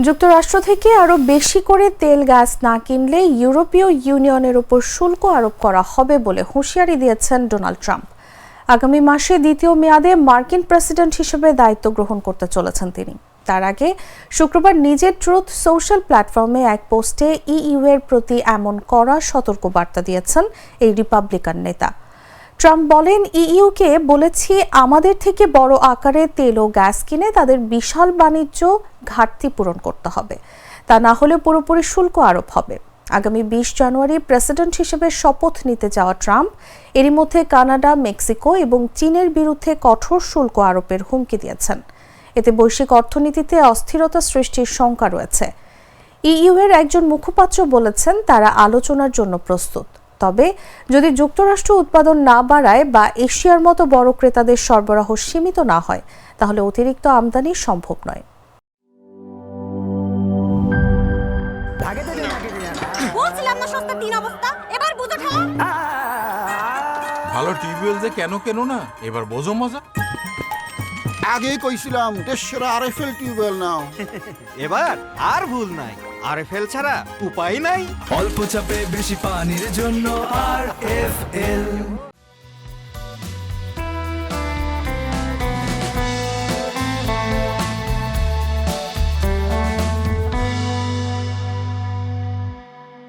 যুক্তরাষ্ট্র থেকে আরও বেশি করে তেল গ্যাস না কিনলে ইউরোপীয় ইউনিয়নের উপর শুল্ক আরোপ করা হবে বলে হুঁশিয়ারি দিয়েছেন ডোনাল্ড ট্রাম্প। আগামী মাসে দ্বিতীয় মেয়াদে মার্কিন প্রেসিডেন্ট হিসেবে দায়িত্ব গ্রহণ করতে চলেছেন তিনি। তার আগে শুক্রবার নিজের ট্রুথ সোশ্যাল প্ল্যাটফর্মে এক পোস্টে ইইউ এর প্রতি এমন কড়া সতর্কবার্তা দিয়েছেন এই রিপাবলিকান নেতা। ট্রাম্প বলেন, ইইউকে বলেছি আমাদের থেকে বড় আকারে তেল ও গ্যাস কিনে তাদের বিশাল বাণিজ্য ঘাটতি পূরণ করতে হবে, তা না হলে পুরোপুরি শুল্ক আরোপ হবে। আগামী 20 জানুয়ারি প্রেসিডেন্ট হিসেবে শপথ নিতে যাওয়া ট্রাম্প এরই মধ্যে কানাডা, মেক্সিকো এবং চীনের বিরুদ্ধে কঠোর শুল্ক আরোপের হুমকি দিয়েছেন। এতে বৈশ্বিক অর্থনীতিতে অস্থিরতা সৃষ্টির শঙ্কা রয়েছে। ইইউ এর একজন মুখপাত্র বলেছেন তারা আলোচনার জন্য প্রস্তুত, তবে যদি যুক্তরাষ্ট্র উৎপাদন না বাড়ায় বা এশিয়ার মতো বড় ক্রেতাদের সরবরাহ সীমিত না হয় তাহলে অতিরিক্ত আমদানি সম্ভব নয়। ভালো টিউবওয়েল যে কেন না এবার বোঝো মজা। আগেই কইছিলাম দেশেরা আরএফএল টিউবওয়েল নাও। এবার আর ভুল নাই, আরএফএল ছাড়া উপায় নাই। অল্প চাপে বেশি পানির জন্য আরএফএল।